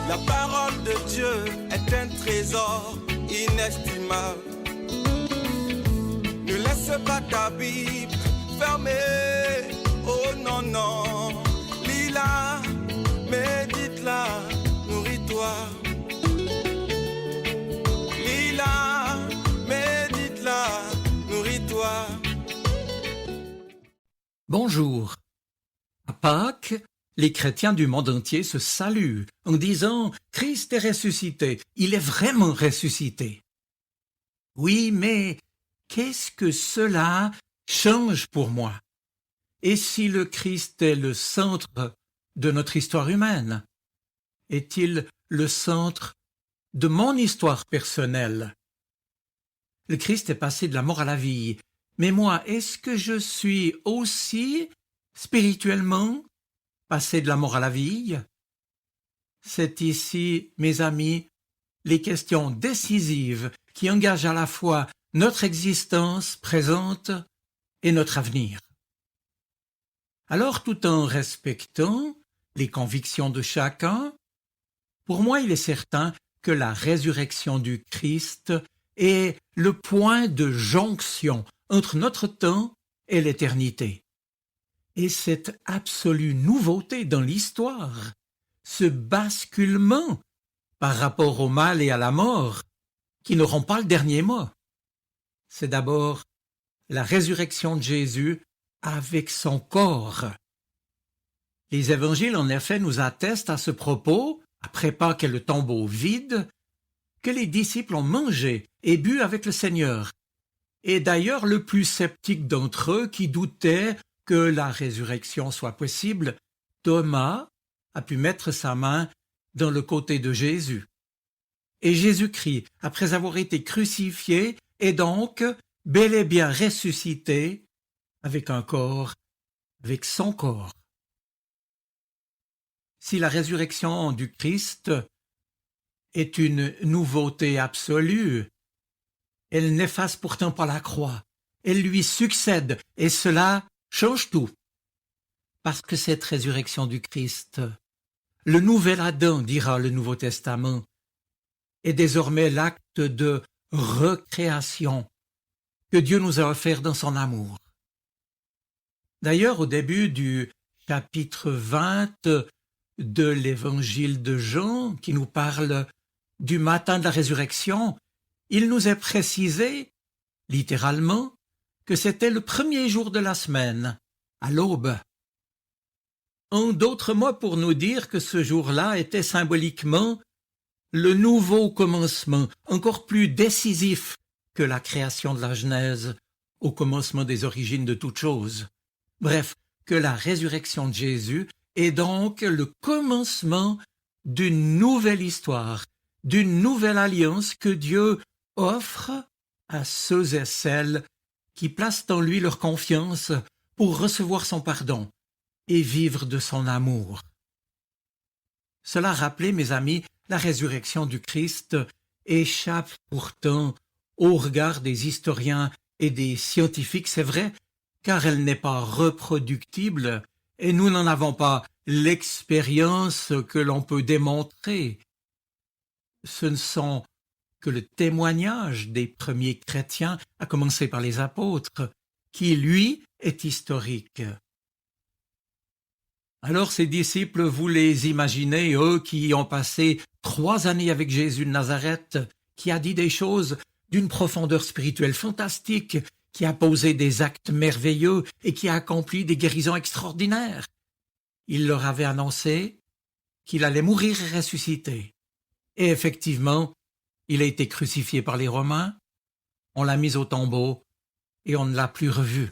La parole de Dieu est un trésor inestimable. Ne laisse pas ta Bible fermée. Oh non, non. Lis-la, médite-la, nourris-toi. Lis-la, médite-la, nourris-toi. Bonjour. À Pâques, les chrétiens du monde entier se saluent en disant « Christ est ressuscité, il est vraiment ressuscité ». Oui, mais qu'est-ce que cela change pour moi? Et si le Christ est le centre de notre histoire humaine? Est-il le centre de mon histoire personnelle? Le Christ est passé de la mort à la vie. Mais moi, est-ce que je suis aussi spirituellement passé de la mort à la vie? C'est ici, mes amis, les questions décisives qui engagent à la fois notre existence présente et notre avenir. Alors, tout en respectant les convictions de chacun, pour moi, il est certain que la résurrection du Christ est le point de jonction entre notre temps et l'éternité. Et cette absolue nouveauté dans l'histoire, ce basculement par rapport au mal et à la mort, qui n'auront pas le dernier mot, c'est d'abord la résurrection de Jésus avec son corps. Les évangiles, en effet, nous attestent à ce propos, après Pâques et le tombeau vide, que les disciples ont mangé et bu avec le Seigneur. Et d'ailleurs, le plus sceptique d'entre eux, qui doutait que la résurrection soit possible, Thomas a pu mettre sa main dans le côté de Jésus. Et Jésus-Christ, après avoir été crucifié, est donc bel et bien ressuscité avec un corps, avec son corps. Si la résurrection du Christ est une nouveauté absolue, elle n'efface pourtant pas la croix, elle lui succède, et cela change tout. Parce que cette résurrection du Christ, le nouvel Adam, dira le Nouveau Testament, est désormais l'acte de recréation que Dieu nous a offert dans son amour. D'ailleurs, au début du chapitre 20 de l'évangile de Jean, qui nous parle du matin de la résurrection, il nous est précisé, littéralement, que c'était le premier jour de la semaine, à l'aube. En d'autres mots, pour nous dire que ce jour-là était symboliquement le nouveau commencement, encore plus décisif que la création de la Genèse, au commencement des origines de toutes choses. Bref, que la résurrection de Jésus est donc le commencement d'une nouvelle histoire, d'une nouvelle alliance que Dieu offre à ceux et celles qui placent en lui leur confiance pour recevoir son pardon et vivre de son amour. Cela rappelait, mes amis, la résurrection du Christ échappe pourtant au regard des historiens et des scientifiques, c'est vrai, car elle n'est pas reproductible et nous n'en avons pas l'expérience que l'on peut démontrer. Ce ne sont que le témoignage des premiers chrétiens, à commencer par les apôtres, qui, lui, est historique. Alors ces disciples, vous les imaginez, eux qui ont passé 3 années avec Jésus de Nazareth, qui a dit des choses d'une profondeur spirituelle fantastique, qui a posé des actes merveilleux et qui a accompli des guérisons extraordinaires. Il leur avait annoncé qu'il allait mourir et ressusciter. Et effectivement, il a été crucifié par les Romains, on l'a mis au tombeau et on ne l'a plus revu.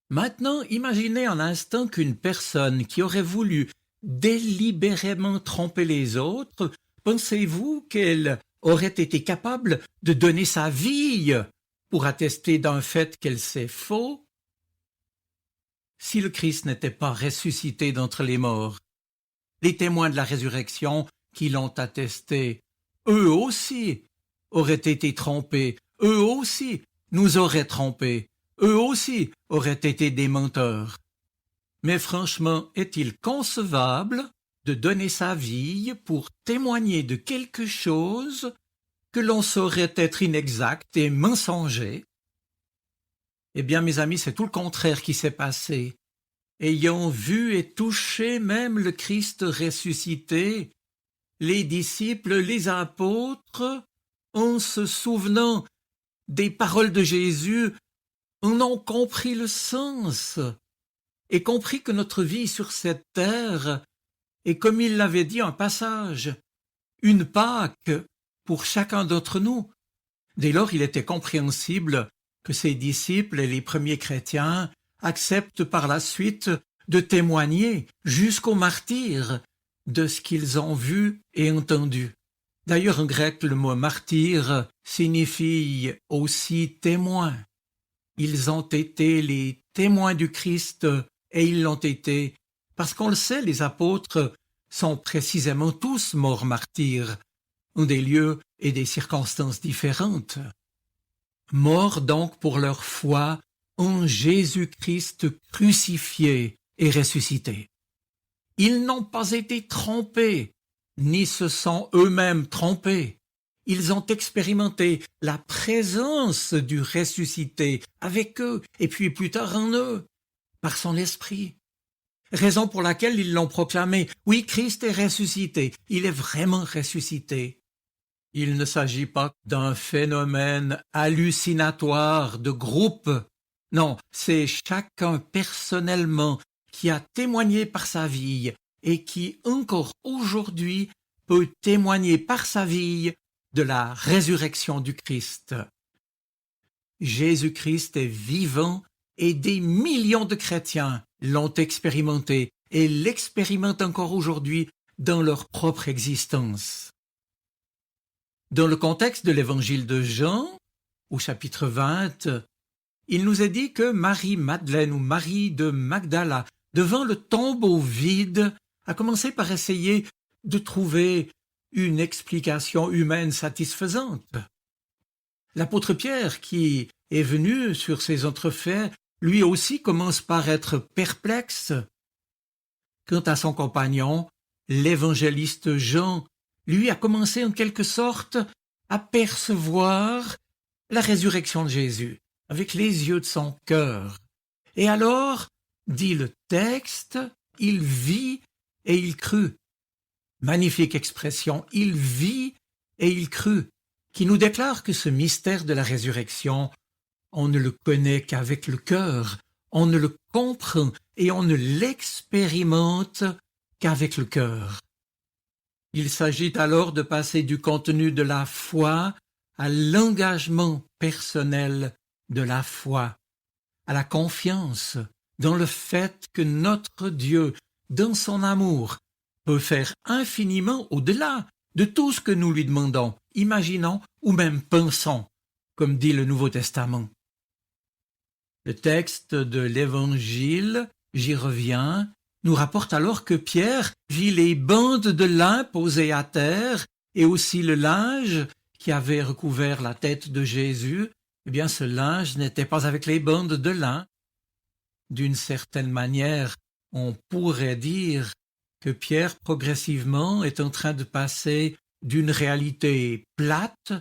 Maintenant, imaginez un instant qu'une personne qui aurait voulu délibérément tromper les autres, pensez-vous qu'elle aurait été capable de donner sa vie pour attester d'un fait qu'elle sait faux? Si le Christ n'était pas ressuscité d'entre les morts, les témoins de la résurrection qui l'ont attesté, eux aussi auraient été trompés, eux aussi nous auraient trompés, eux aussi auraient été des menteurs. Mais franchement, est-il concevable de donner sa vie pour témoigner de quelque chose que l'on saurait être inexact et mensonger. Eh bien, mes amis, c'est tout le contraire qui s'est passé. Ayant vu et touché même le Christ ressuscité, les disciples, les apôtres, en se souvenant des paroles de Jésus, en ont compris le sens et compris que notre vie sur cette terre est, comme il l'avait dit en passage, une Pâque pour chacun d'entre nous. Dès lors, il était compréhensible que ses disciples et les premiers chrétiens acceptent par la suite de témoigner jusqu'au martyre de ce qu'ils ont vu et entendu. D'ailleurs, en grec, le mot martyr signifie aussi témoin. Ils ont été les témoins du Christ et ils l'ont été parce qu'on le sait, les apôtres sont précisément tous morts martyrs en des lieux et des circonstances différentes. Morts donc pour leur foi en Jésus-Christ crucifié et ressuscité. Ils n'ont pas été trompés, ni se sont eux-mêmes trompés. Ils ont expérimenté la présence du ressuscité avec eux, et puis plus tard en eux, par son esprit. Raison pour laquelle ils l'ont proclamé. Oui, Christ est ressuscité. Il est vraiment ressuscité. Il ne s'agit pas d'un phénomène hallucinatoire de groupe. Non, c'est chacun personnellement qui a témoigné par sa vie et qui encore aujourd'hui peut témoigner par sa vie de la résurrection du Christ. Jésus-Christ est vivant et des millions de chrétiens l'ont expérimenté et l'expérimentent encore aujourd'hui dans leur propre existence. Dans le contexte de l'évangile de Jean, au chapitre 20, il nous est dit que Marie-Madeleine ou Marie de Magdala, devant le tombeau vide, a commencé par essayer de trouver une explication humaine satisfaisante. L'apôtre Pierre, qui est venu sur ces entrefaits, lui aussi commence par être perplexe. Quant à son compagnon, l'évangéliste Jean, lui a commencé en quelque sorte à percevoir la résurrection de Jésus avec les yeux de son cœur. Et alors, dit le texte, il vit et il crut. Magnifique expression, il vit et il crut, qui nous déclare que ce mystère de la résurrection, on ne le connaît qu'avec le cœur, on ne le comprend et on ne l'expérimente qu'avec le cœur. Il s'agit alors de passer du contenu de la foi à l'engagement personnel de la foi, à la confiance dans le fait que notre Dieu, dans son amour, peut faire infiniment au-delà de tout ce que nous lui demandons, imaginons ou même pensons, comme dit le Nouveau Testament. Le texte de l'Évangile, j'y reviens, nous rapporte alors que Pierre vit les bandes de lin posées à terre et aussi le linge qui avait recouvert la tête de Jésus. Eh bien, ce linge n'était pas avec les bandes de lin. D'une certaine manière, on pourrait dire que Pierre, progressivement, est en train de passer d'une réalité plate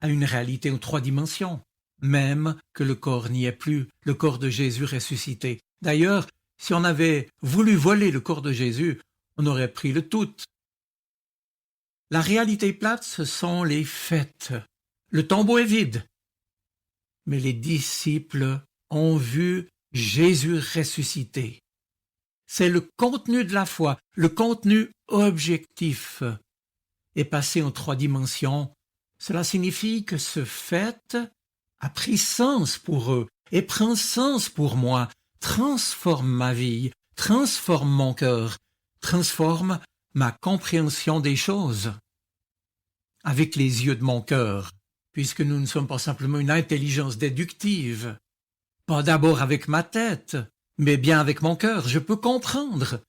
à une réalité en 3 dimensions, même que le corps n'y est plus, le corps de Jésus ressuscité. D'ailleurs, si on avait voulu voler le corps de Jésus, on aurait pris le tout. La réalité plate, ce sont les faits. Le tombeau est vide. Mais les disciples ont vu Jésus ressuscité. C'est le contenu de la foi, le contenu objectif est passé en 3 dimensions. Cela signifie que ce fait a pris sens pour eux et prend sens pour moi, transforme ma vie, transforme mon cœur, transforme ma compréhension des choses. Avec les yeux de mon cœur, puisque nous ne sommes pas simplement une intelligence déductive, pas d'abord avec ma tête, mais bien avec mon cœur, je peux comprendre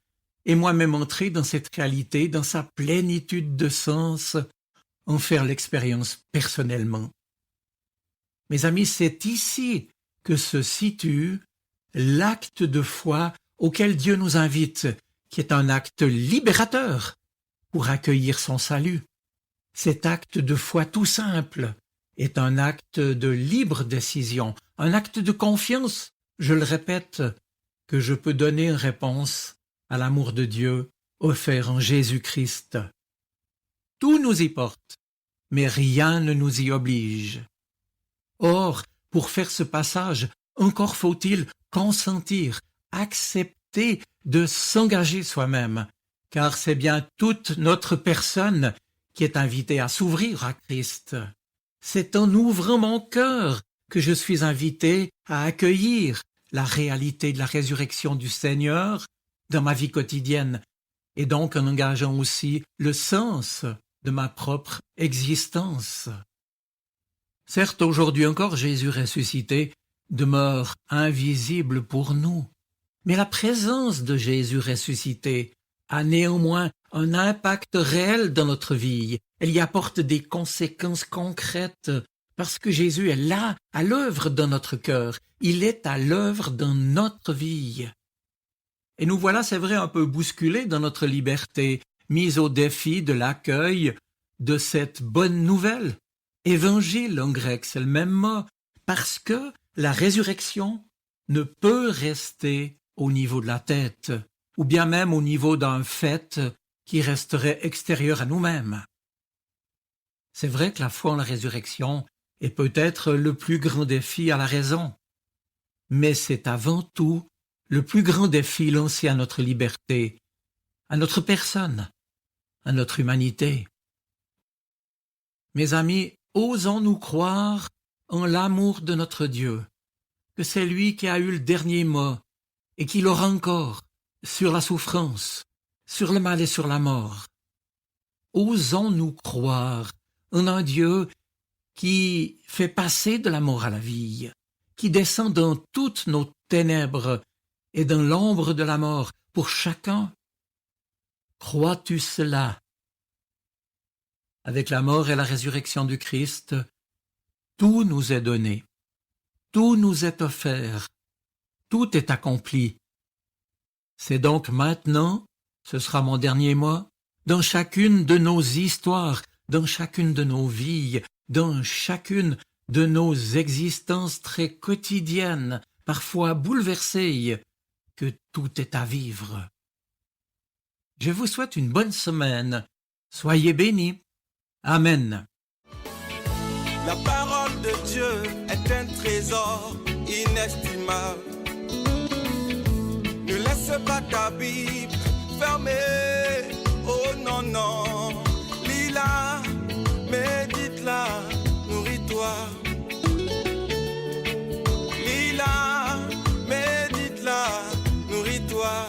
et moi-même entrer dans cette réalité, dans sa plénitude de sens, en faire l'expérience personnellement. Mes amis, c'est ici que se situe l'acte de foi auquel Dieu nous invite qui est un acte libérateur pour accueillir son salut. Cet acte de foi tout simple est un acte de libre décision, un acte de confiance, je le répète, que je peux donner une réponse à l'amour de Dieu offert en Jésus-Christ. Tout nous y porte, mais rien ne nous y oblige. Or, pour faire ce passage, encore faut-il consentir, accepter de s'engager soi-même, car c'est bien toute notre personne qui est invitée à s'ouvrir à Christ. C'est en ouvrant mon cœur que je suis invité à accueillir la réalité de la résurrection du Seigneur dans ma vie quotidienne, et donc en engageant aussi le sens de ma propre existence. Certes, aujourd'hui encore, Jésus ressuscité demeure invisible pour nous, mais la présence de Jésus ressuscité a néanmoins un impact réel dans notre vie. Elle y apporte des conséquences concrètes parce que Jésus est là, à l'œuvre dans notre cœur. Il est à l'œuvre dans notre vie. Et nous voilà, c'est vrai, un peu bousculés dans notre liberté, mis au défi de l'accueil de cette bonne nouvelle. Évangile en grec, c'est le même mot, parce que la résurrection ne peut rester au niveau de la tête, ou bien même au niveau d'un fait qui resterait extérieur à nous-mêmes. C'est vrai que la foi en la résurrection est peut-être le plus grand défi à la raison, mais c'est avant tout le plus grand défi lancé à notre liberté, à notre personne, à notre humanité. Mes amis, osons-nous croire en l'amour de notre Dieu, que c'est lui qui a eu le dernier mot et qui l'aura encore sur la souffrance, sur le mal et sur la mort. Osons-nous croire en un Dieu qui fait passer de la mort à la vie, qui descend dans toutes nos ténèbres et dans l'ombre de la mort pour chacun. Crois-tu cela? Avec la mort et la résurrection du Christ, tout nous est donné, tout nous est offert, tout est accompli. C'est donc maintenant, ce sera mon dernier mot, dans chacune de nos histoires, dans chacune de nos vies, dans chacune de nos existences très quotidiennes, parfois bouleversées, que tout est à vivre. Je vous souhaite une bonne semaine. Soyez bénis. Amen. La parole de Dieu est un trésor inestimable. Ne laisse pas ta Bible fermée. Oh non, non. Lis-la, médite-la, nourris-toi. Lis-la, médite-la, nourris-toi.